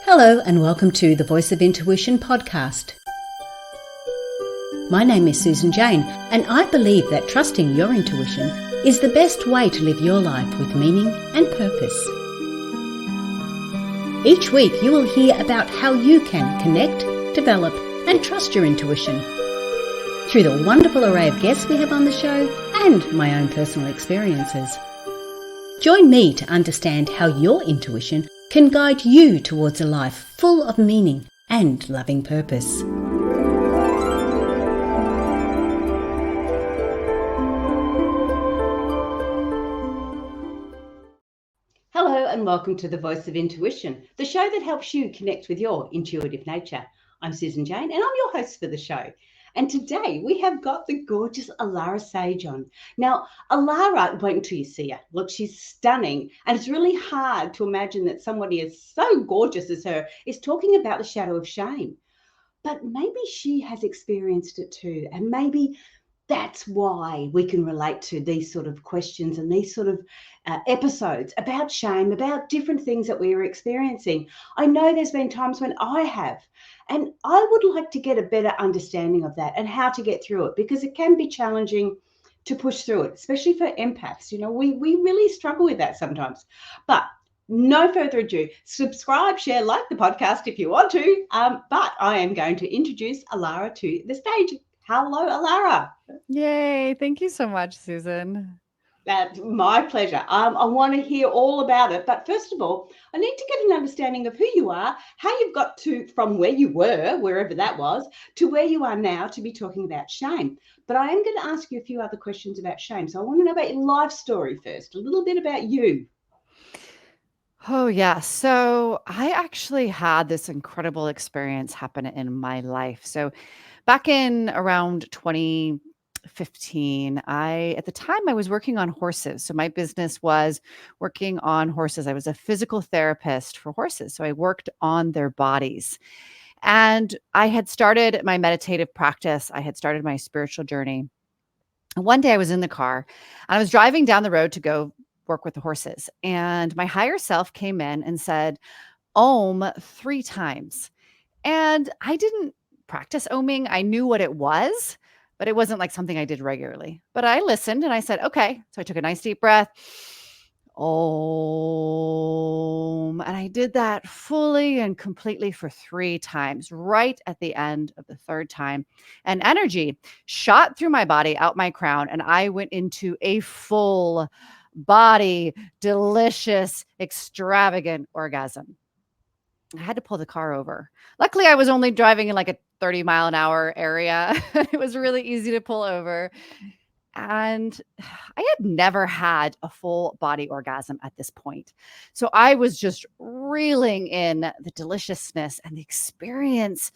Hello and welcome to the Voice of Intuition podcast. My name is Susan Jane and I believe that trusting your intuition is the best way to live your life with meaning and purpose. Each week you will hear about how you can connect, develop and trust your intuition through the wonderful array of guests we have on the show and my own personal experiences. Join me to understand how your intuition can guide you towards a life full of meaning and loving purpose. Hello and welcome to the Voice of Intuition, the show that helps you connect with your intuitive nature. I'm Susan Jane and I'm your host for the show. And today we have got the gorgeous Alara Sage on. Now, Alara, wait until you see her. Look, she's stunning. And it's really hard to imagine that somebody as so gorgeous as her is talking about the shadow of shame. But maybe she has experienced it too. And maybe that's why we can relate to these sort of questions and these sort of episodes about shame, about different things that we are experiencing. I know there's been times when I have, and I would like to get a better understanding of that and how to get through it, because it can be challenging to push through it, especially for empaths. You know, we really struggle with that sometimes. But no further ado, subscribe, share, like the podcast if you want to. But I am going to introduce Alara to the stage. Hello, Alara. Yay. Thank you so much, Susan. That's my pleasure. I want to hear all about it. But first of all, I need to get an understanding of who you are, how you've got to from where you were, wherever that was, to where you are now to be talking about shame. But I am going to ask you a few other questions about shame. So I want to know about your life story first, a little bit about you. Oh, yeah. So I actually had this incredible experience happen in my life. So back in around 2015, at the time I was working on horses. So my business was working on horses. I was a physical therapist for horses. So I worked on their bodies. And I had started my meditative practice. I had started my spiritual journey. And one day I was in the car and I was driving down the road to go work with the horses. And my higher self came in and said, Om 3 times. And I didn't practice oming. I knew what it was, but it wasn't like something I did regularly. But I listened and I said, okay. So I took a nice deep breath. Om. And I did that fully and completely for 3 times, right at the end of the 3rd time. And energy shot through my body, out my crown, and I went into a full body, delicious, extravagant orgasm. I had to pull the car over. Luckily, I was only driving in like a 30-mile-an-hour area. It was really easy to pull over. And I had never had a full body orgasm at this point. So I was just reeling in the deliciousness and the experience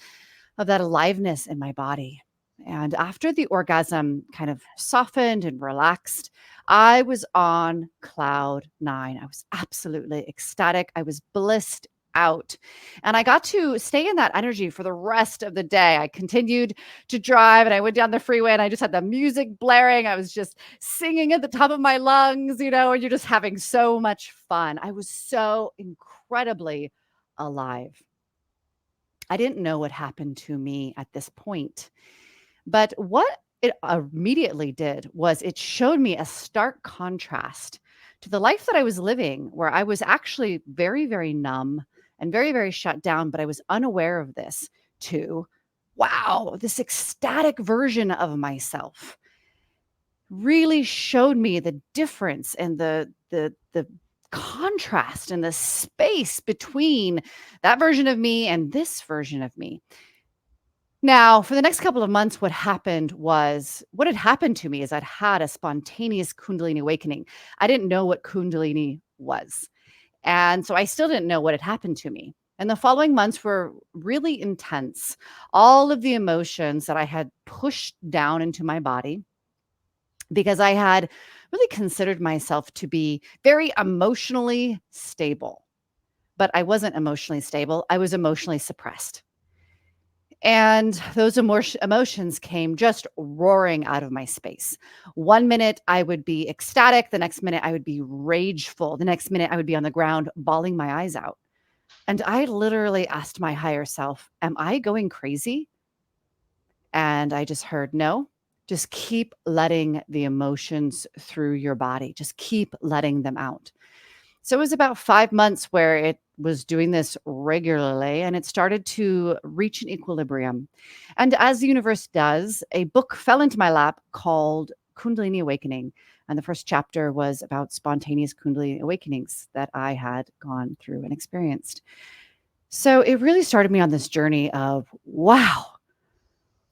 of that aliveness in my body. And after the orgasm kind of softened and relaxed, I was on cloud 9. I was absolutely ecstatic. I was blissed out. And I got to stay in that energy for the rest of the day. I continued to drive and I went down the freeway and I just had the music blaring. I was just singing at the top of my lungs, and you're just having so much fun. I was so incredibly alive. I didn't know what happened to me at this point. But what it immediately did was it showed me a stark contrast to the life that I was living, where I was actually very, very numb and very, very shut down, but I was unaware of this, to, wow, this ecstatic version of myself really showed me the difference and the contrast and the space between that version of me and this version of me. Now, for the next couple of months, what had happened to me is I'd had a spontaneous Kundalini awakening. I didn't know what Kundalini was. And so I still didn't know what had happened to me. And the following months were really intense. All of the emotions that I had pushed down into my body, because I had really considered myself to be very emotionally stable. But I wasn't emotionally stable. I was emotionally suppressed. And those emotions came just roaring out of my space. One minute I would be ecstatic. The next minute I would be rageful. The next minute I would be on the ground bawling my eyes out. And I literally asked my higher self, am I going crazy? And I just heard, no, just keep letting the emotions through your body. Just keep letting them out. So it was about 5 months where it was doing this regularly and it started to reach an equilibrium. And as the universe does, a book fell into my lap called Kundalini Awakening. And the first chapter was about spontaneous Kundalini awakenings that I had gone through and experienced. So it really started me on this journey of, wow,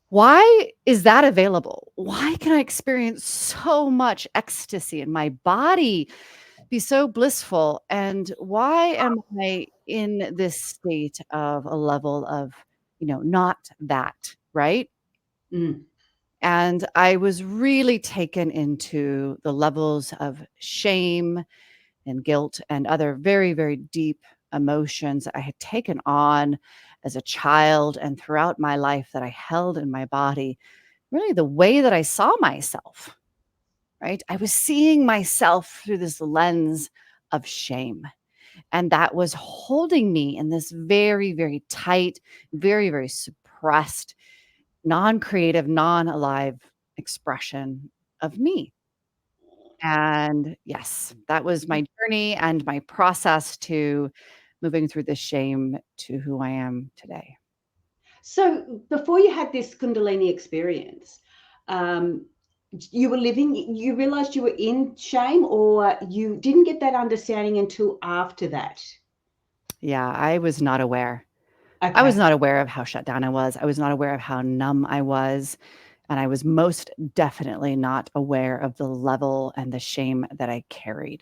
why is that available? Why can I experience so much ecstasy in my body, be so blissful? And why am I in this state of a level of, not that, right? Mm. And I was really taken into the levels of shame and guilt and other very, very deep emotions I had taken on as a child and throughout my life that I held in my body. Really, the way that I saw myself, right? I was seeing myself through this lens of shame. And that was holding me in this very, very tight, very, very suppressed, non creative, non alive expression of me. And yes, that was my journey and my process to moving through the shame to who I am today. So before you had this Kundalini experience, um, you realized you were in shame, or you didn't get that understanding until after that? Yeah, I was not aware. I was Okay. not aware of how shut down I was. I was not aware of how numb I was. And I was most definitely not aware of the level and the shame that I carried.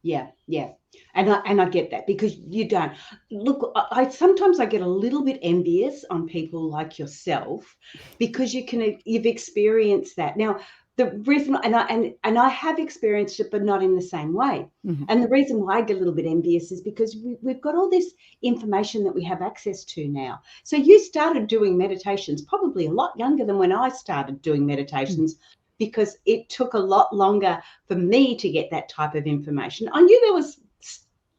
Yeah, yeah. And I get that, because you don't look. I sometimes I get a little bit envious on people like yourself, because you've experienced that. Now, the reason, and I have experienced it, but not in the same way. Mhm. And the reason why I get a little bit envious is because we've got all this information that we have access to now. So you started doing meditations probably a lot younger than when I started doing Mm. meditations, because it took a lot longer for me to get that type of information. I knew there was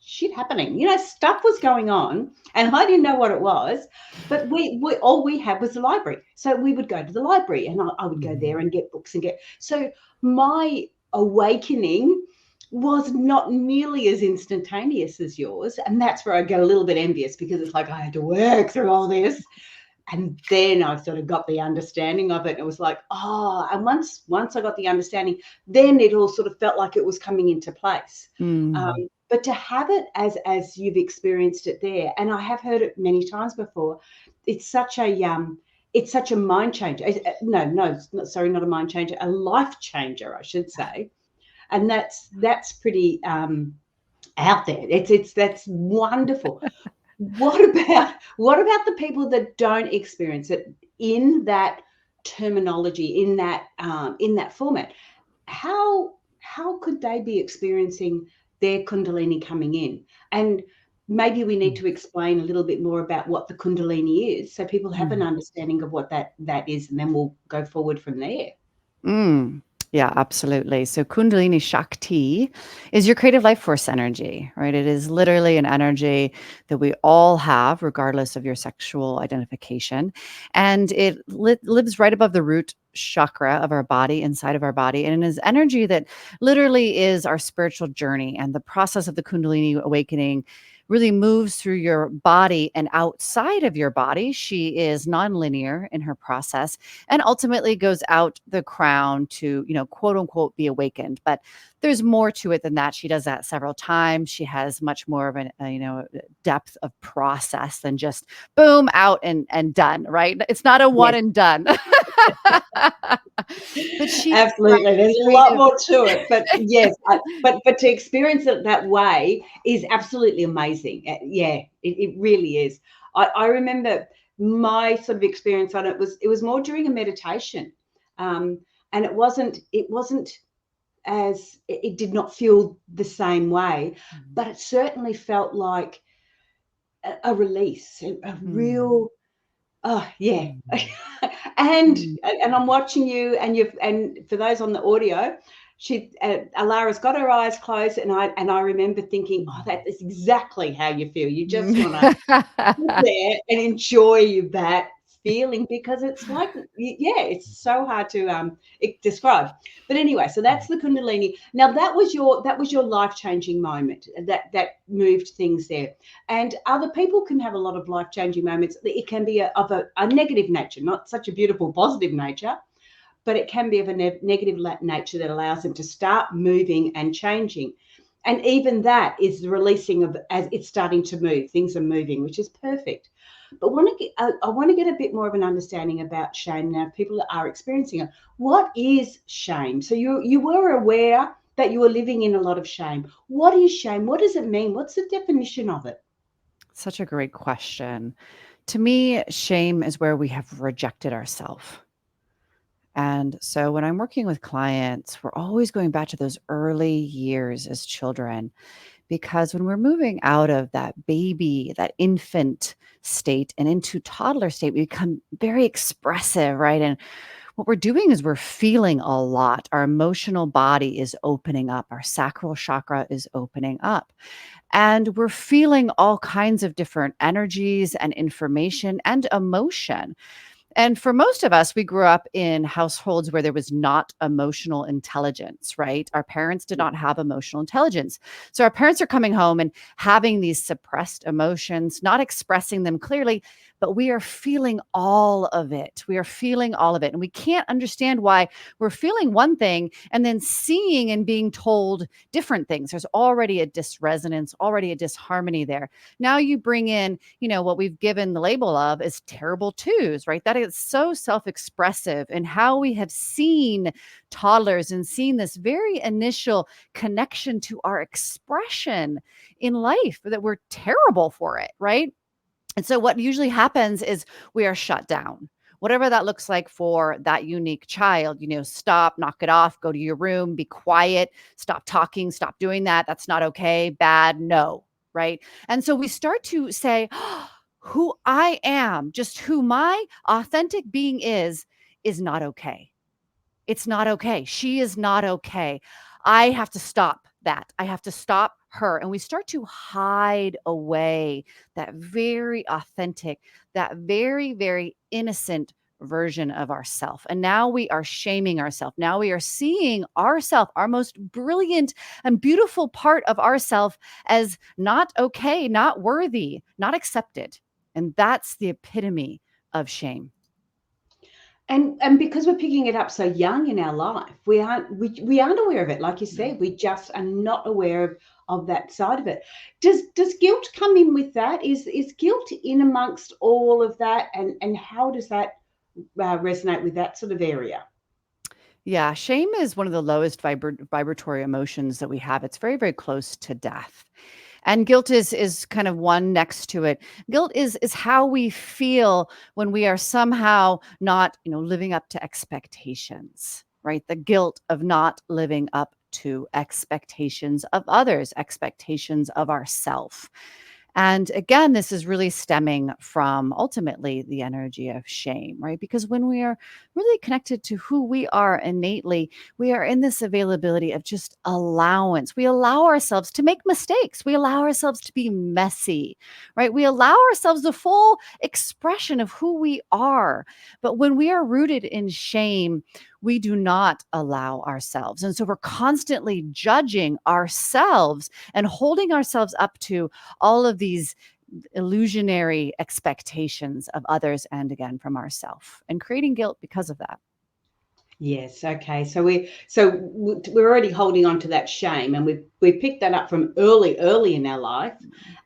shit happening, stuff was going on, and I didn't know what it was. But we all we had was the library, so we would go to the library, and I would go Mhm. there and get books and get. So my awakening was not nearly as instantaneous as yours, and that's where I get a little bit envious, because it's like I had to work through all this. And then I sort of got the understanding of it. It was like, oh, and once I got the understanding, then it all sort of felt like it was coming into place. Mm. But to have it as you've experienced it there, and I have heard it many times before, it's such a mind changer. No, sorry, not a mind changer, a life changer, I should say. And that's pretty out there. It's that's wonderful. What about the people that don't experience it in that terminology, in that format? How could they be experiencing their Kundalini coming in? And maybe we need Mm. to explain a little bit more about what the Kundalini is, so people have an Mm. understanding of what that is, and then we'll go forward from there. Mm. Yeah, absolutely. So Kundalini Shakti is your creative life force energy, right? It is literally an energy that we all have, regardless of your sexual identification. And it lives right above the root chakra of our body, inside of our body. And it is energy that literally is our spiritual journey. And the process of the Kundalini awakening really moves through your body and outside of your body. She is nonlinear in her process and ultimately goes out the crown to, quote unquote, be awakened. But there's more to it than that. She does that several times. She has much more of depth of process than just boom out and done, right? It's not a one Yes, and done. But she absolutely. There's a lot creative. more to it, but yes, but to experience it that way is absolutely amazing. Yeah, it really is. I remember my sort of experience on it was more during a meditation, um, and it wasn't as it did not feel the same way, but it certainly felt like a release, a Mm, real. Oh, yeah. mm, And mm, I'm watching you, and for those on the audio, Alara's got her eyes closed, and I remember thinking, oh, that is exactly how you feel. You just want to sit there and enjoy that feeling, because it's like, yeah, it's so hard to describe. But anyway, so that's the Kundalini. Now that was your life-changing moment that moved things there. And other people can have a lot of life-changing moments. It can be of a negative nature, not such a beautiful positive nature, but it can be of a negative nature that allows them to start moving and changing. And even that is the releasing of, as it's starting to move, things are moving, which is perfect. But I want to get a bit more of an understanding about shame now. People that are experiencing it. What is shame? So you were aware that you were living in a lot of shame. What is shame? What does it mean? What's the definition of it? Such a great question. To me, shame is where we have rejected ourselves. And so when I'm working with clients, we're always going back to those early years as children, because when we're moving out of that baby, that infant state and into toddler state, we become very expressive, right? And what we're doing is we're feeling a lot. Our emotional body is opening up. Our sacral chakra is opening up. And we're feeling all kinds of different energies and information and emotion. And for most of us, we grew up in households where there was not emotional intelligence, right? Our parents did not have emotional intelligence. So our parents are coming home and having these suppressed emotions, not expressing them clearly, but we are feeling all of it. We are feeling all of it. And we can't understand why we're feeling one thing and then seeing and being told different things. There's already a disresonance, already a disharmony there. Now you bring in, what we've given the label of is terrible twos, right? That is so self-expressive, and how we have seen toddlers and seen this very initial connection to our expression in life, that we're terrible for it, right? And so what usually happens is we are shut down. Whatever that looks like for that unique child, stop, knock it off, go to your room, be quiet, stop talking, stop doing that. That's not okay, bad, no, right? And so we start to say, who I am, just who my authentic being is not okay. It's not okay. She is not okay. I have to stop that. I have to stop her. And we start to hide away that very authentic, that very, very innocent version of ourself. And now we are shaming ourselves. Now we are seeing ourself, our most brilliant and beautiful part of ourself, as not okay, not worthy, not accepted. And that's the epitome of shame. And because we're picking it up so young in our life, we aren't aware of it. Like you said, we just are not aware of that side of it. Does guilt come in with that? Is guilt in amongst all of that? And how does that resonate with that sort of area? Yeah, shame is one of the lowest vibratory emotions that we have. It's very, very close to death. And guilt is kind of one next to it. Guilt is how we feel when we are somehow not, living up to expectations, right? The guilt of not living up to expectations of others, expectations of ourself. And again, this is really stemming from ultimately the energy of shame, right? Because when we are really connected to who we are innately, we are in this availability of just allowance. We allow ourselves to make mistakes. We allow ourselves to be messy, right? We allow ourselves the full expression of who we are. But when we are rooted in shame, we do not allow ourselves. And so we're constantly judging ourselves and holding ourselves up to all of these illusionary expectations of others, and again from ourselves, and creating guilt because of that. Yes. Okay. So we're already holding on to that shame, and we picked that up from early in our life,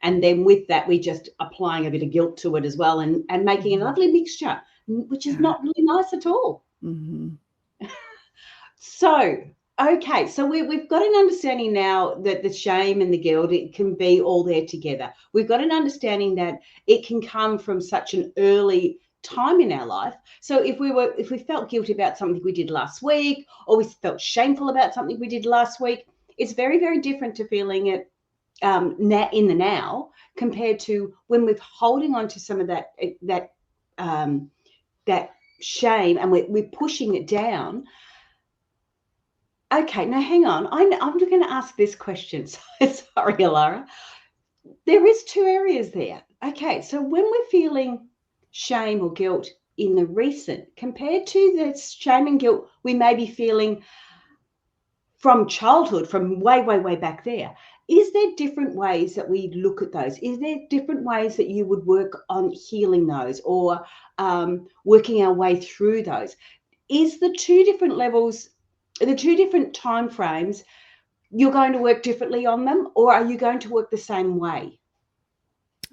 and then with that we just applying a bit of guilt to it as well, and making a lovely mixture, which is not really nice at all. Mm-hmm. So, okay, so we've got an understanding now that the shame and the guilt, it can be all there together. We've got an understanding that it can come from such an early time in our life. So if we felt guilty about something we did last week, or we felt shameful about something we did last week, it's very, very different to feeling it in the now, compared to when we're holding on to some of that shame, and we're pushing it down. Okay, now hang on. I'm going to ask this question. Sorry, Alara. There is two areas there. Okay, so when we're feeling shame or guilt in the recent compared to the shame and guilt we may be feeling from childhood, from way, way, way back there, is there different ways that we look at those? Is there different ways that you would work on healing those or working our way through those? Is the two different levels, the two different time frames, you're going to work differently on them, or are you going to work the same way?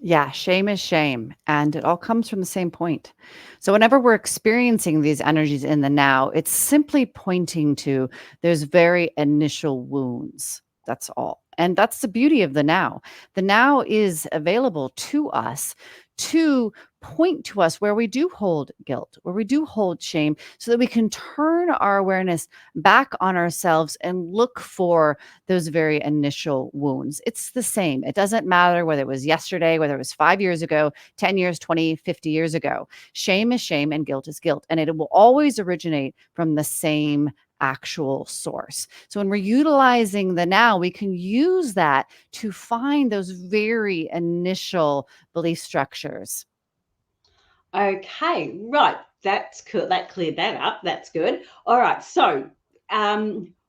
Yeah, shame is shame, and it all comes from the same point. So, whenever we're experiencing these energies in the now, it's simply pointing to those very initial wounds. That's all. And that's the beauty of the now. The now is available to us to point to us where we do hold guilt, where we do hold shame, so that we can turn our awareness back on ourselves and look for those very initial wounds. It's the same. It doesn't matter whether it was yesterday, whether it was 5 years ago, 10 years, 20, 50 years ago. Shame is shame and guilt is guilt. And it will always originate from the same actual source. So when we're utilizing the now, we can use that to find those very initial belief structures. Okay, right. That's cool. That cleared that up. That's good. All right. So,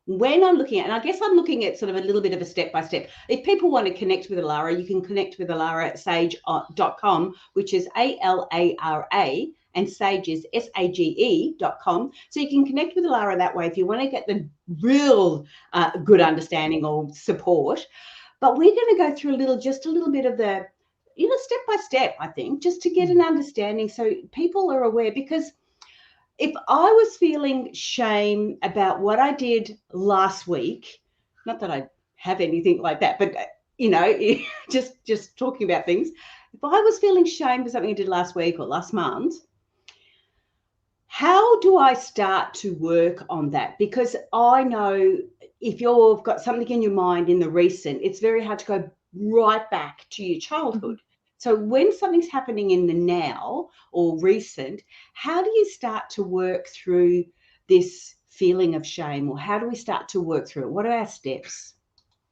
when I'm looking at, and I guess I'm looking at sort of a little bit of a step by step. If people want to connect with Alara, you can connect with Alara at sage.com, which is ALARA, and Sage is SAGE.com. So you can connect with Alara that way if you want to get the real good understanding or support. But we're going to go through just a little bit of the, step by step, I think, just to get an understanding so people are aware. Because if I was feeling shame about what I did last week, not that I have anything like that, but just talking about things. If I was feeling shame for something I did last week or last month, how do I start to work on that? Because I know if you've got something in your mind in the recent, it's very hard to go right back to your Mhm. childhood. So when something's happening in the now or recent, how do you start to work through this feeling of shame, or how do we start to work through it? What are our steps?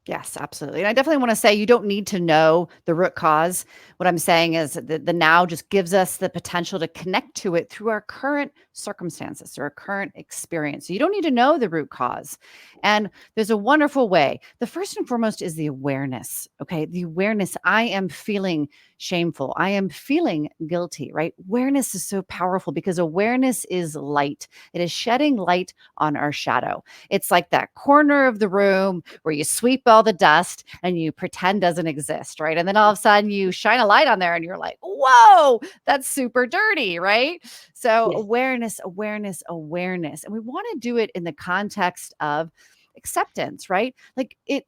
Yes, absolutely. And I definitely want to say you don't need to know the root cause. What I'm saying is that the now just gives us the potential to connect to it through our current circumstances, through our current experience. So you don't need to know the root cause. And there's a wonderful way. The first and foremost is the awareness. Okay. The awareness. I am feeling shameful. I am feeling guilty, right? Awareness is so powerful because awareness is light. It is shedding light on our shadow. It's like that corner of the room where you sweep all the dust and you pretend doesn't exist, right? And then all of a sudden you shine a light on there and you're like, whoa, that's super dirty, right? So Yes. awareness, awareness, awareness. And we want to do it in the context of acceptance, right? Like it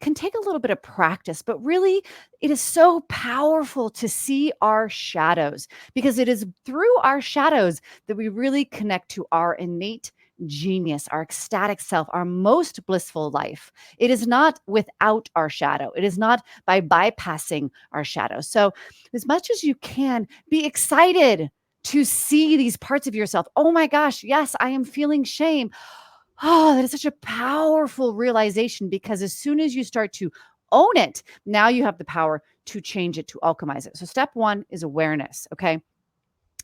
can take a little bit of practice, but really it is so powerful to see our shadows because it is through our shadows that we really connect to our innate genius, our ecstatic self, our most blissful life. It is not without our shadow. It is not by bypassing our shadow. So, as much as you can, be excited to see these parts of yourself. Oh my gosh, yes, I am feeling shame. Oh, that is such a powerful realization because as soon as you start to own it, now you have the power to change it, to alchemize it. So, step one is awareness. Okay.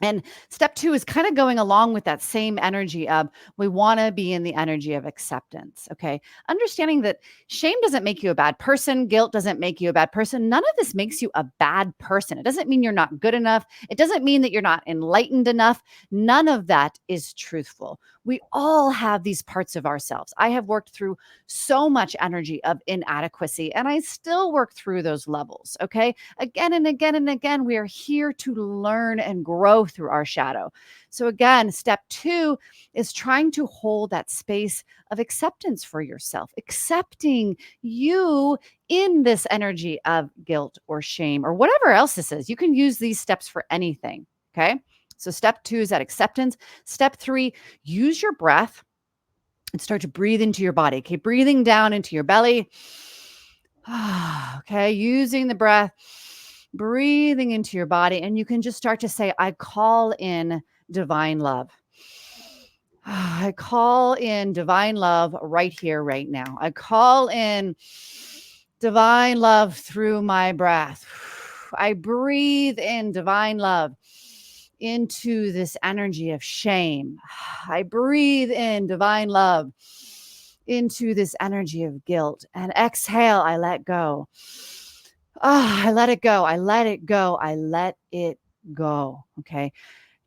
And step two is kind of going along with that same energy of we want to be in the energy of acceptance. Okay. Understanding that shame doesn't make you a bad person. Guilt doesn't make you a bad person. None of this makes you a bad person. It doesn't mean you're not good enough. It doesn't mean that you're not enlightened enough. None of that is truthful. We all have these parts of ourselves. I have worked through so much energy of inadequacy and I still work through those levels. Okay. Again and again and again, we are here to learn and grow through our shadow. So, again, step two is trying to hold that space of acceptance for yourself, accepting you in this energy of guilt or shame or whatever else this is. You can use these steps for anything. Okay. So, step two is that acceptance. Step three, use your breath and start to breathe into your body. Okay. Breathing down into your belly. Okay. Using the breath, breathing into your body. And you can just start to say, I call in divine love. I call in divine love right here, right now. I call in divine love through my breath. I breathe in divine love into this energy of shame. I breathe in divine love into this energy of guilt. And exhale, I let go. I let it go. I let it go. I let it go. Okay.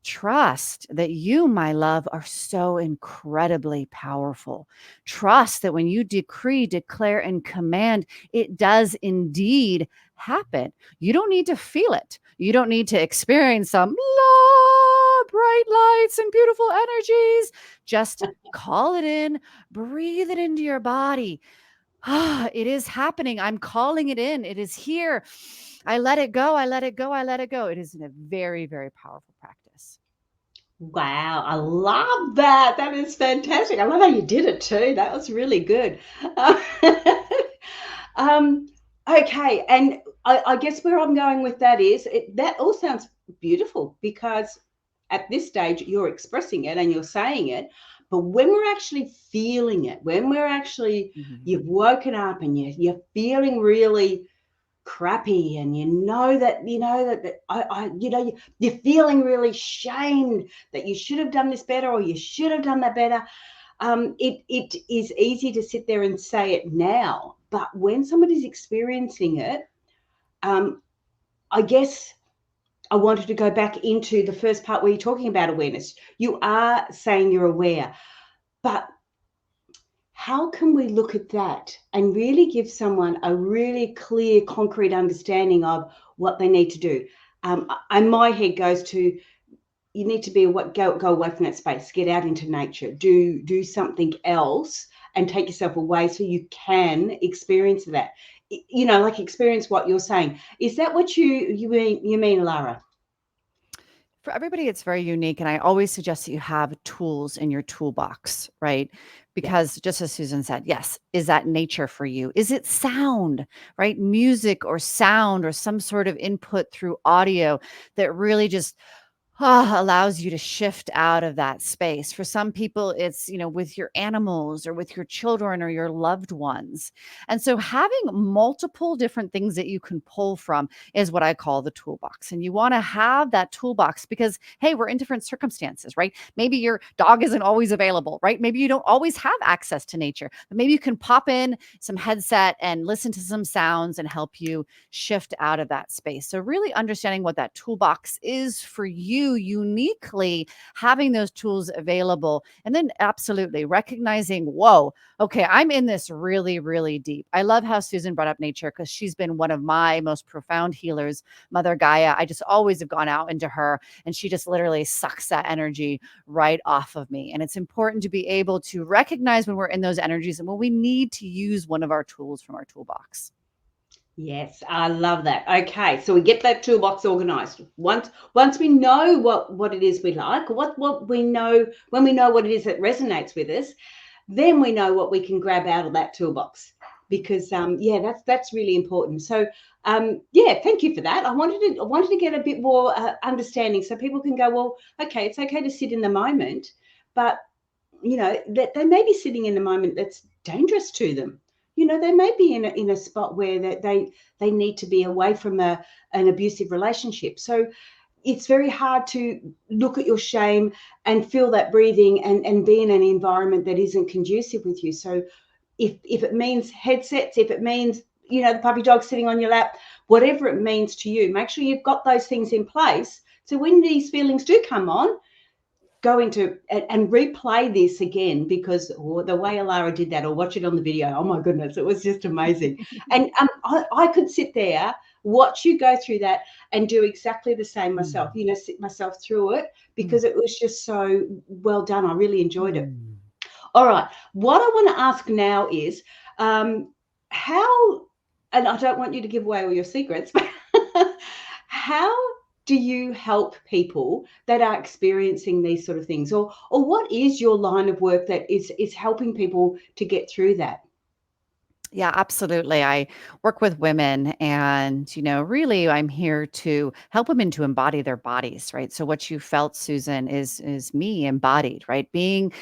Trust that you, my love, are so incredibly powerful. Trust that when you decree, declare, and command, it does indeed happen. You don't need to feel it. You don't need to experience some bright lights and beautiful energies. Just call it in, breathe it into your body. It is happening. I'm calling it in. It is here. I let it go. I let it go. I let it go. It is a very, very powerful practice. Wow, I love that. That is fantastic. I love how you did it too. That was really good. um, okay, and I guess where I'm going with that is that all sounds beautiful because at this stage you're expressing it and you're saying it, but when we're actually feeling it, when we're actually you've woken up and you're feeling really crappy and you're feeling really shamed that you should have done this better or you should have done that better. It is easy to sit there and say it now, but when somebody's experiencing it, I guess I wanted to go back into the first part where you're talking about awareness. You are saying you're aware, but how can we look at that and really give someone a really clear, concrete understanding of what they need to do? And my head goes to, you need to be go away from that space, get out into nature, do something else, and take yourself away so you can experience that. Like experience what you're saying. Is that what you mean, Alara? For everybody, it's very unique. And I always suggest that you have tools in your toolbox, right? Yeah. Because just as Susan said, yes, is that nature for you? Is it sound, right? Music or sound or some sort of input through audio that really just allows you to shift out of that space. For some people, it's, with your animals or with your children or your loved ones. And so having multiple different things that you can pull from is what I call the toolbox. And you want to have that toolbox because, hey, we're in different circumstances, right? Maybe your dog isn't always available, right? Maybe you don't always have access to nature, but maybe you can pop in some headset and listen to some sounds and help you shift out of that space. So really understanding what that toolbox is for you uniquely, having those tools available, and then absolutely recognizing, whoa, okay, I'm in this really, really deep. I love how Susan brought up nature because she's been one of my most profound healers, Mother Gaia. I just always have gone out into her and she just literally sucks that energy right off of me. And it's important to be able to recognize when we're in those energies and when we need to use one of our tools from our toolbox. Yes, I love that. Okay, so we get that toolbox organized. Once we know what it is we like, what we know, when we know what it is that resonates with us, then we know what we can grab out of that toolbox. Because that's really important. So thank you for that. I wanted to get a bit more understanding so people can go, well, okay, it's okay to sit in the moment, but that they may be sitting in a moment that's dangerous to them. They may be in a spot where that they need to be away from an abusive relationship. So it's very hard to look at your shame and feel that breathing and be in an environment that isn't conducive with you. So if it means headsets, if it means the puppy dog sitting on your lap, whatever it means to you, make sure you've got those things in place. So when these feelings do come on, go into and replay this again, because the way Alara did that, or watch it on the video, oh my goodness, it was just amazing. And I could sit there, watch you go through that and do exactly the same myself, sit myself through it, because it was just so well done. I really enjoyed it. All right, what I want to ask now is how, and I don't want you to give away all your secrets, but how do you help people that are experiencing these sort of things, or what is your line of work that is helping people to get through that? Yeah, absolutely. I work with women and, really I'm here to help women to embody their bodies, right? So what you felt, Susan, is me embodied, right? Being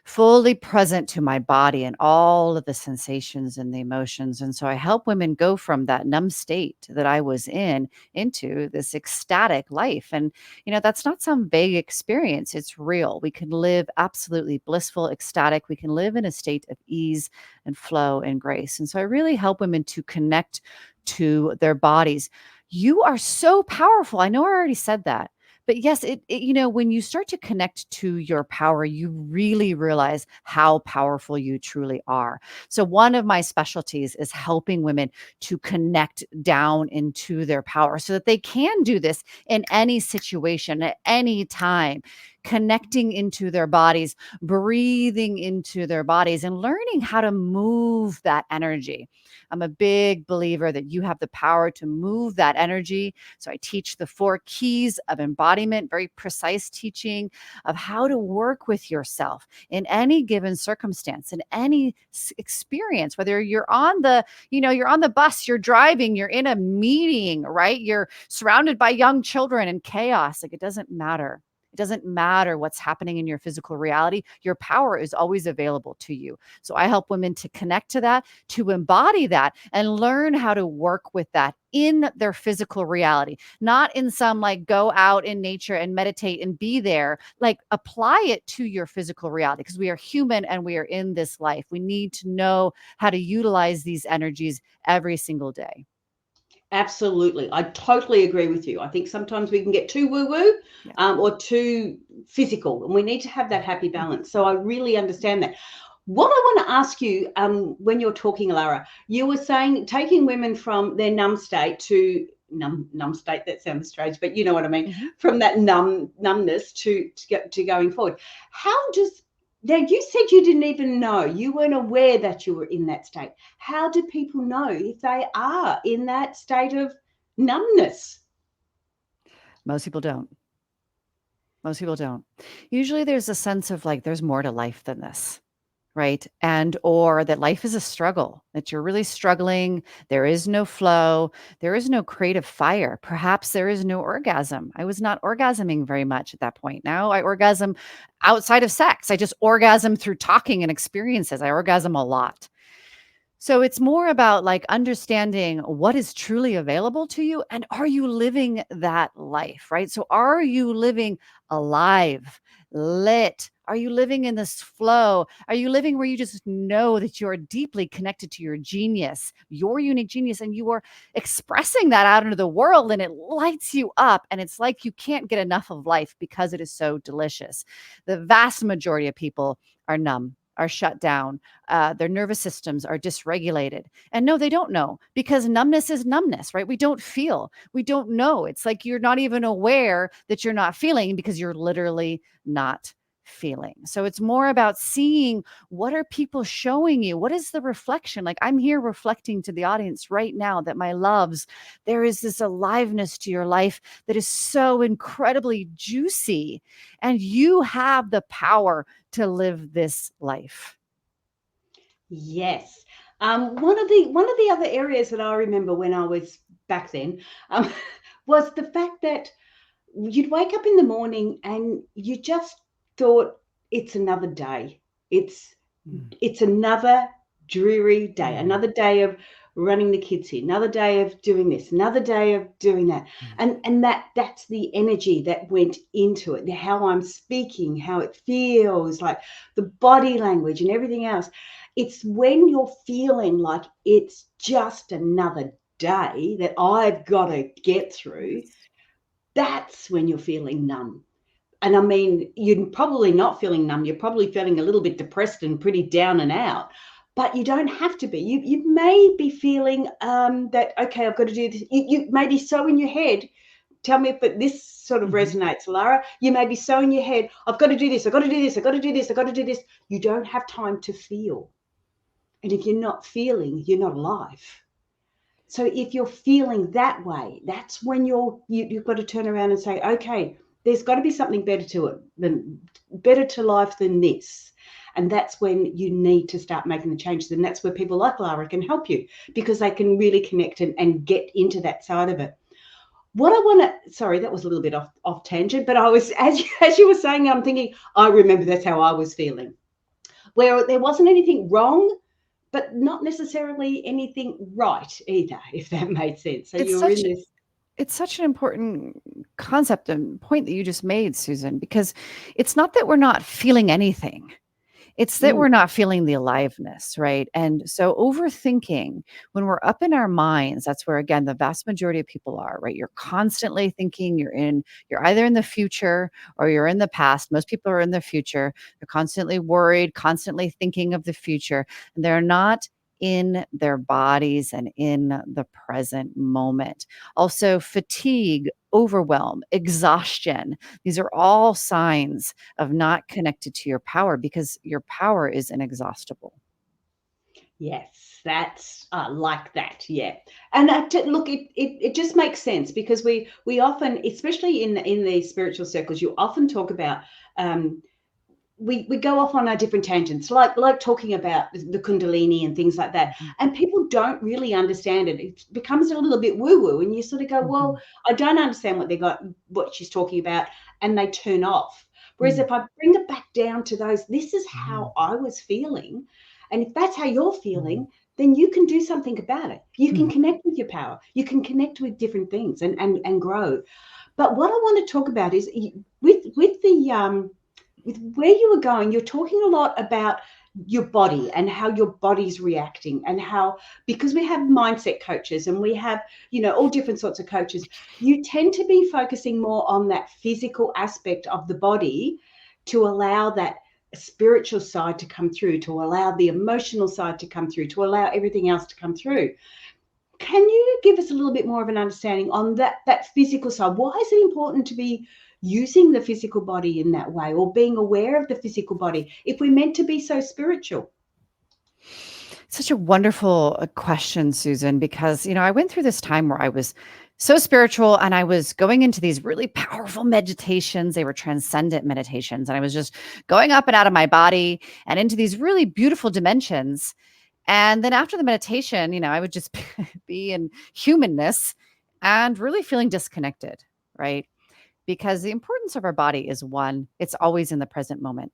fully present to my body and all of the sensations and the emotions. And so I help women go from that numb state that I was in into this ecstatic life. And, that's not some vague experience, it's real. We can live absolutely blissful, ecstatic. We can live in a state of ease and flow and grace. And so I really help women to connect to their bodies. You are so powerful. I know I already said that. But yes, when you start to connect to your power, you really realize how powerful you truly are. So, one of my specialties is helping women to connect down into their power so that they can do this in any situation at any time, connecting into their bodies, breathing into their bodies, and learning how to move that energy. I'm a big believer that you have the power to move that energy. So I teach the 4 keys of embodiment, very precise teaching of how to work with yourself in any given circumstance, in any experience, whether you're on the bus, you're driving, you're in a meeting, right? You're surrounded by young children and chaos. Like, it doesn't matter. It doesn't matter what's happening in your physical reality. Your power is always available to you. So I help women to connect to that, to embody that, and learn how to work with that in their physical reality, not in some like go out in nature and meditate and be there. Like, apply it to your physical reality, because we are human and we are in this life. We need to know how to utilize these energies every single day. Absolutely. I totally agree with you. I think sometimes we can get too woo woo Yeah. or too physical, and we need to have that happy Mhm. balance. So I really understand that. What I want to ask you, when you're talking, Alara, you were saying taking women from their numb state to numb state. That sounds strange, but you know what I mean. Mhm. From that numbness to going forward. How does now? You said you didn't even know. You weren't aware that you were in that state. How do people know if they are in that state of numbness? Most people don't. Most people don't. Usually there's a sense of like there's more to life than this. Right? And or that life is a struggle, that you're really struggling. There is no flow. There is no creative fire. Perhaps there is no orgasm. I was not orgasming very much at that point. Now I orgasm outside of sex. I just orgasm through talking and experiences. I orgasm a lot. So it's more about like understanding what is truly available to you and are you living that life, right? So are you living alive, lit? Are you living in this flow? Are you living where you just know that you're deeply connected to your genius, your unique genius, and you are expressing that out into the world and it lights you up? And it's like you can't get enough of life because it is so delicious. The vast majority of people are numb, are shut down, their nervous systems are dysregulated. And no, they don't know because numbness is numbness, right? We don't feel, we don't know. It's like you're not even aware that you're not feeling because you're literally not feeling. So it's more about seeing what are people showing you? What is the reflection? Like, I'm here reflecting to the audience right now that my loves, there is this aliveness to your life that is so incredibly juicy. And you have the power to live this life. Yes. One of the other areas that I remember when I was back then um, was the fact that you'd wake up in the morning and you just thought it's another day. It's Mm, it's another dreary day, mm, another day of running the kids here, another day of doing this, another day of doing that. mm. And that's the energy that went into it, how I'm speaking, how it feels, like the body language and everything else. It's when you're feeling like it's just another day that I've got to get through, Yes. that's when you're feeling numb. And I mean, you're probably not feeling numb. You're probably feeling a little bit depressed and pretty down and out. But you don't have to be. You may be feeling that, okay, I've got to do this. You may be so in your head. Tell me if this sort of Mhm. resonates, Lara. You may be so in your head, I've got to do this, I've got to do this, I've got to do this, I've got to do this. You don't have time to feel. And if you're not feeling, you're not alive. So if you're feeling that way, that's when you've got to turn around and say, okay, there's got to be something better to it than better to life than this. And that's when you need to start making the changes. And that's where people like Lara can help you, because they can really connect and get into that side of it. What I want to, sorry, that was a little bit off tangent, but I was, as you were saying, I'm thinking, I remember that's how I was feeling, where there wasn't anything wrong, but not necessarily anything right either, if that made sense. So It's you were in such this. it's such an important concept and point that you just made, Susan, because it's not that we're not feeling anything. It's that Mm, we're not feeling the aliveness, right? And so overthinking, when we're up in our minds, that's where again the vast majority of people are, right? You're constantly thinking, you're either in the future or you're in the past. Most people are in the future. They're constantly worried, constantly thinking of the future, and they're not in their bodies and in the present moment. Also fatigue, overwhelm, exhaustion. These are all signs of not connected to your power because your power is inexhaustible. yes, that's like that. Yeah. And look, it just makes sense, because we often, especially in the spiritual circles, you often talk about, um, we go off on our different tangents, like talking about the Kundalini and things like that, Mhm, and people don't really understand it. It becomes a little bit woo woo, and you sort of go, well, mhm, I don't understand what she's talking about, and they turn off. Whereas mm, if I bring it back down to those, this is mhm, how I was feeling, and if that's how you're mhm, feeling, then you can do something about it. You can mhm, connect with your power. You can connect with different things and grow. But what I want to talk about is with where you were going, you're talking a lot about your body and how your body's reacting, and how, because we have mindset coaches and we have, all different sorts of coaches, you tend to be focusing more on that physical aspect of the body to allow that spiritual side to come through, to allow the emotional side to come through, to allow everything else to come through. Can you give us a little bit more of an understanding on that physical side? Why is it important to be using the physical body in that way, or being aware of the physical body, if we're meant to be so spiritual? Such a wonderful question, Susan, because, I went through this time where I was so spiritual and I was going into these really powerful meditations. They were transcendent meditations. And I was just going up and out of my body and into these really beautiful dimensions. And then after the meditation, I would just be in humanness and really feeling disconnected, right? Because the importance of our body is one, it's always in the present moment.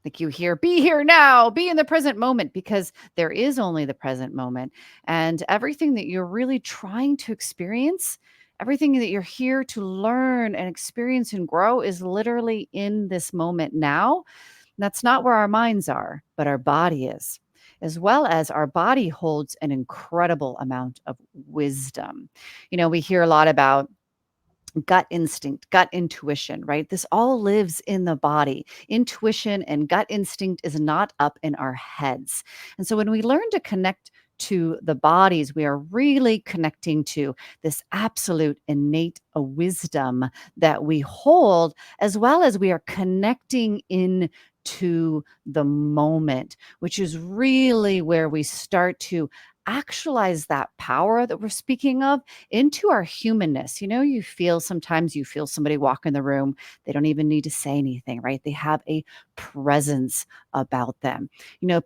Like you hear, be here now, be in the present moment, because there is only the present moment. And everything that you're really trying to experience, everything that you're here to learn and experience and grow is literally in this moment now. That's not where our minds are, but our body is. As well as our body holds an incredible amount of wisdom. We hear a lot about gut instinct, gut intuition, right? This all lives in the body. Intuition and gut instinct is not up in our heads. And so when we learn to connect to the bodies, we are really connecting to this absolute innate wisdom that we hold, as well as we are connecting in to the moment, which is really where we start to actualize that power that we're speaking of into our humanness. Sometimes you feel somebody walk in the room, they don't even need to say anything, right? They have a presence about them.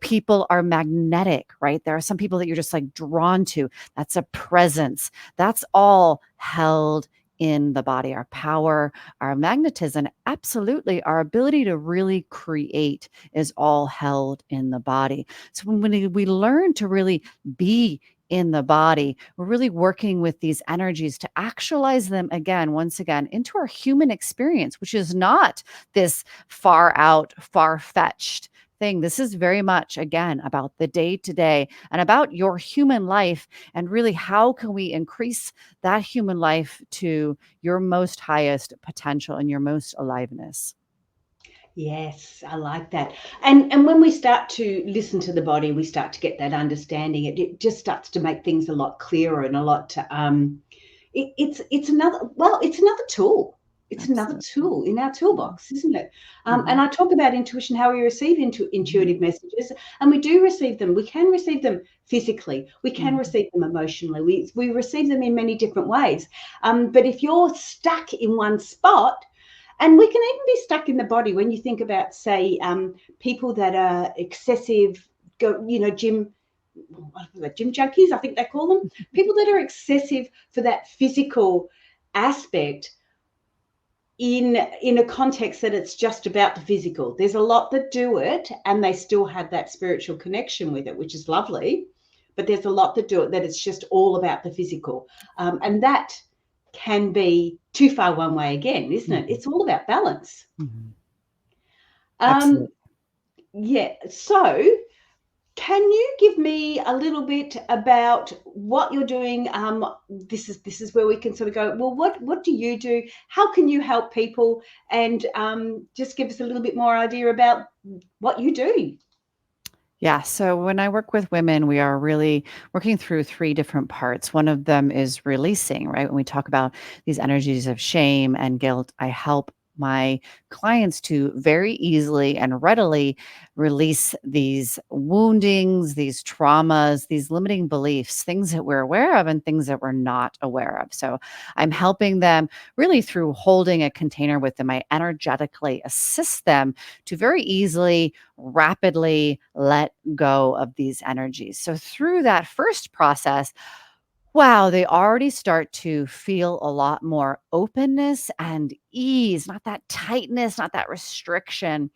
People are magnetic, right? There are some people that you're just like drawn to. That's a presence. That's all held in the body. Our power, our magnetism, absolutely our ability to really create is all held in the body. So when we learn to really be in the body, we're really working with these energies to actualize them again, once again, into our human experience, which is not this far out, far fetched thing. This is very much, again, about the day to day and about your human life. And really, how can we increase that human life to your most highest potential and your most aliveness? Yes, I like that. And when we start to listen to the body, we start to get that understanding. It just starts to make things a lot clearer, and a lot it's another tool. It's another Absolutely. tool in our Mhm. toolbox, isn't it? And Mhm. I talk about intuition, how we receive Mhm. intuitive messages, and we do receive them. We can receive them physically. We can Mhm. receive them emotionally. We receive them in many different ways. But if you're stuck in one spot, And we can even be stuck in the body when you think about, say, people that are excessive, gym, gym junkies, I think they call them. People that are excessive for that physical aspect in a context that it's just about the physical. There's a lot that do it and they still have that spiritual connection with it, which is lovely. But there's a lot that do it that it's just all about the physical. And that can be too far one way again, isn't it? It's all about balance. Mm-hmm. Um, Absolutely. yeah. So can you give me a little bit about what you're doing? This is where we can sort of go, well, what do you do? How can you help people? And just give us a little bit more idea about what you do. Yeah. So when I work with women, we are really working through three different parts. One of them is releasing, right? When we talk about these energies of shame and guilt, I help my clients to very easily and readily release these woundings, these traumas, these limiting beliefs, things that we're aware of and things that we're not aware of. So I'm helping them really through holding a container with them. I energetically assist them to very easily rapidly let go of these energies. So, through that first process, wow, they already start to feel a lot more openness and ease, not that tightness, not that restriction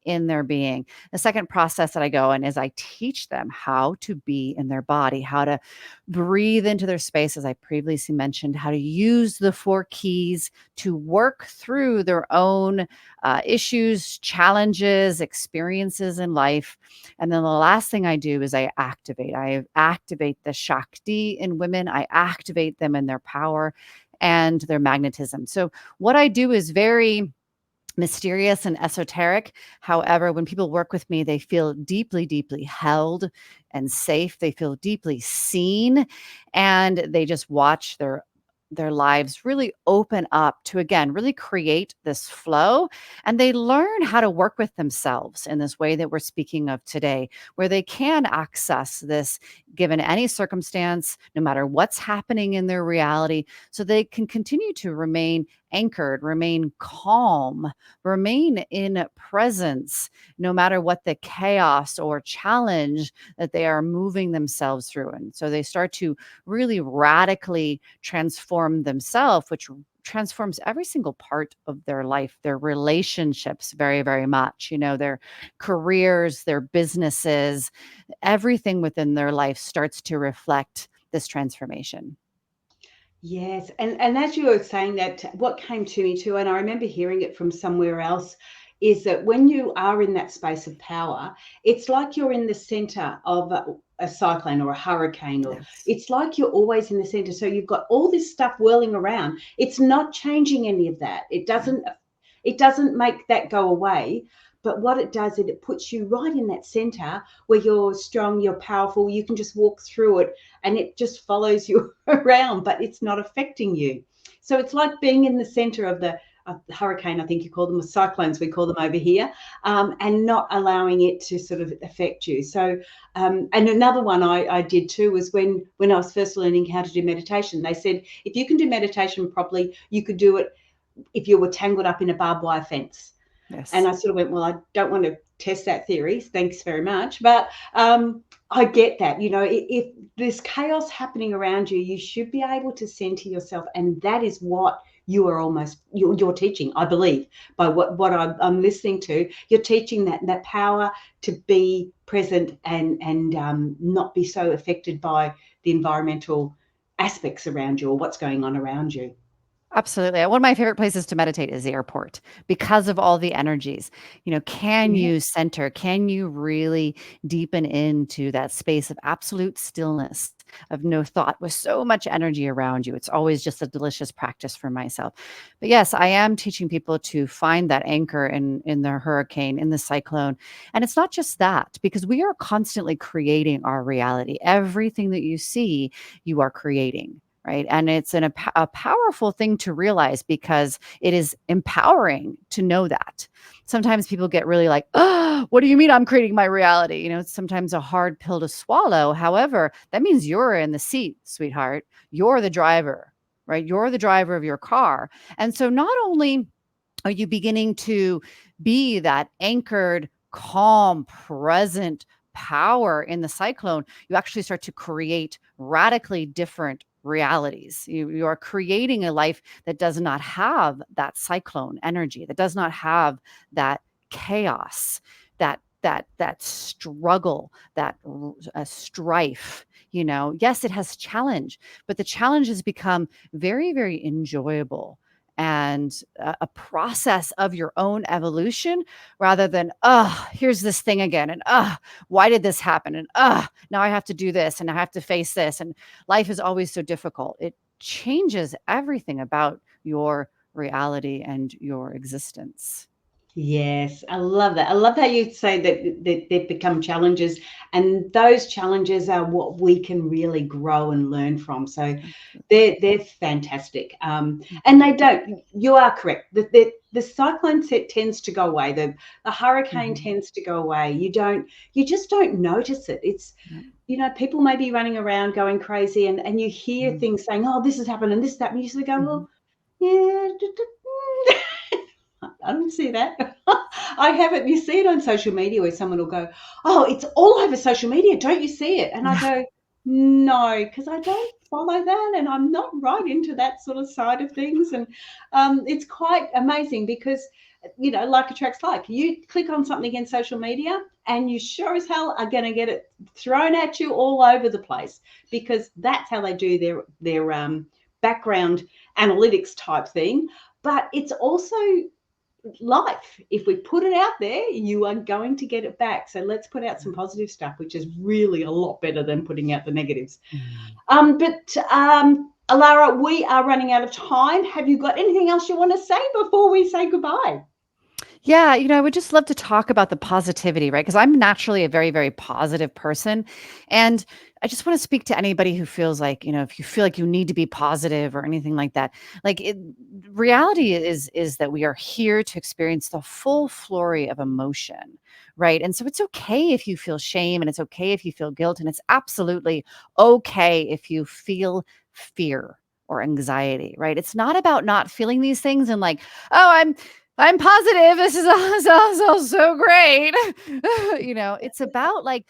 in their being. The second process that I go in is I teach them how to be in their body, how to breathe into their space, as I previously mentioned, how to use the four keys to work through their own issues, challenges, experiences in life. And then the last thing I do is I activate. I activate the Shakti in women. I activate them in their power and their magnetism. So what I do is very mysterious and esoteric. However, when people work with me, they feel deeply, deeply held and safe. They feel deeply seen, and they just watch their lives really open up to, again, really create this flow, and they learn how to work with themselves in this way that we're speaking of today, where they can access this given any circumstance, no matter what's happening in their reality, so they can continue to remain anchored, remain calm, remain in presence, no matter what the chaos or challenge that they are moving themselves through. And so they start to really radically transform themselves, which transforms every single part of their life, their relationships very, very much, their careers, their businesses, everything within their life starts to reflect this transformation. Yes, and as you were saying that, what came to me too, and I remember hearing it from somewhere else, is that when you are in that space of power, it's like you're in the center of a cyclone or a hurricane, or Yes. it's like you're always in the center. So you've got all this stuff whirling around. It's not changing any of that. It doesn't make that go away. But what it does is it puts you right in that center where you're strong, you're powerful, you can just walk through it and it just follows you around, but it's not affecting you. So it's like being in the center of the hurricane, I think you call them, or cyclones, we call them over here, and not allowing it to sort of affect you. So, and another one I did too was when I was first learning how to do meditation. They said if you can do meditation properly, you could do it if you were tangled up in a barbed wire fence. And Yes. I sort of went, well, I don't want to test that theory. Thanks very much. But I get that. If there's chaos happening around you, you should be able to center yourself. And that is what you're teaching, I believe, by what I'm listening to. You're teaching that power to be present and not be so affected by the environmental aspects around you or what's going on around you. Absolutely. One of my favorite places to meditate is the airport because of all the energies. Can Yeah. you center? Can you really deepen into that space of absolute stillness, of no thought with so much energy around you? It's always just a delicious practice for myself. But yes, I am teaching people to find that anchor in the hurricane, in the cyclone. And it's not just that, because we are constantly creating our reality. Everything that you see, you are creating. Right. And it's a powerful thing to realize because it is empowering to know that. Sometimes people get really like, oh, what do you mean I'm creating my reality? It's sometimes a hard pill to swallow. However, that means you're in the seat, sweetheart. You're the driver, right? You're the driver of your car. And so not only Are you beginning to be that anchored, calm, present power in the cyclone? You actually start to create radically different realities. You are creating a life that does not have that cyclone energy, that does not have that chaos, that struggle, that strife. Yes, it has challenge, but the challenge has become very, very enjoyable and a process of your own evolution, rather than, here's this thing again, and why did this happen, and now I have to do this, and I have to face this, and life is always so difficult. It changes everything about your reality and your existence. Yes, I love that. I love how you say that they've become challenges, and those challenges are what we can really grow and learn from. So they're fantastic. And they don't. You are correct. The cyclone set tends to go away. The hurricane tends to go away. You just don't notice it. It's people may be running around going crazy, and you hear things saying, "Oh, this has happened and this, that," and you sort of go, "Well, yeah." I don't see that. I haven't. You see it on social media where someone will go, "Oh, it's all over social media. Don't you see it?" And I go, "No, because I don't follow that, and I'm not right into that sort of side of things." And it's quite amazing because like attracts like. You click on something in social media, and you sure as hell are going to get it thrown at you all over the place, because that's how they do their background analytics type thing. But it's also life. If we put it out there, you are going to get it back. So let's put out some positive stuff, which is really a lot better than putting out the negatives. But Alara, we are running out of time. Have you got anything else you want to say before we say goodbye? Yeah, I would just love to talk about the positivity, right? Because I'm naturally a very, very positive person. And I just want to speak to anybody who feels like, if you feel like you need to be positive or anything like that. Like reality is that we are here to experience the full flurry of emotion, right? And so it's okay if you feel shame, and it's okay if you feel guilt, and it's absolutely okay if you feel fear or anxiety, right? It's not about not feeling these things and like, oh, I'm positive. This is so great. It's about like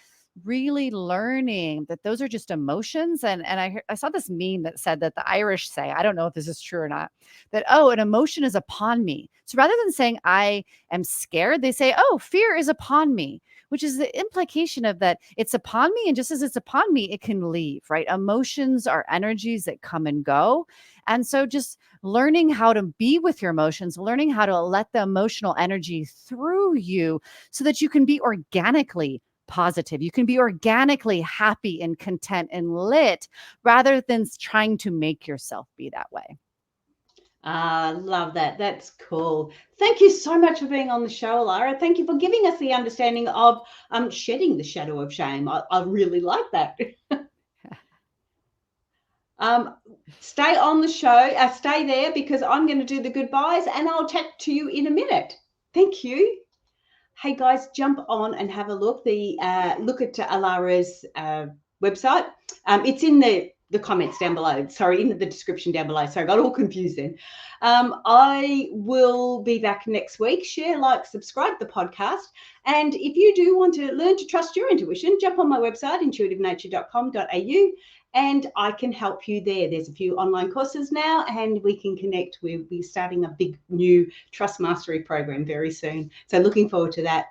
really learning that those are just emotions. And I saw this meme that said that the Irish say, I don't know if this is true or not, that, oh, an emotion is upon me. So rather than saying I am scared, they say, oh, fear is upon me, which is the implication of that it's upon me. And just as it's upon me, it can leave, right? Emotions are energies that come and go. And so just learning how to be with your emotions, learning how to let the emotional energy through you so that you can be organically positive. You can be organically happy and content and lit rather than trying to make yourself be that way. Love that. That's cool. Thank you so much for being on the show, Alara. Thank you for giving us the understanding of shedding the shadow of shame. I really like that. Stay on the show. Stay there, because I'm going to do the goodbyes, and I'll chat to you in a minute. Thank you. Hey guys, jump on and have a look. Look at Alara's website. It's in the comments down below. Sorry, in the description down below. So I got all confused then. I will be back next week. Share, like, subscribe the podcast. And if you do want to learn to trust your intuition, jump on my website, intuitivenature.com.au, and I can help you there. There's a few online courses now, and we can connect. We'll be starting a big new trust mastery program very soon. So looking forward to that.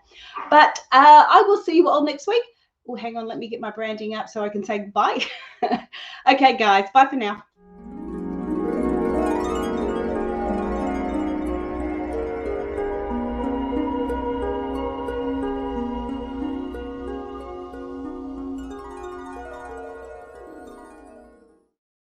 But I will see you all next week. Oh, hang on, let me get my branding up so I can say goodbye. Okay, guys, bye for now.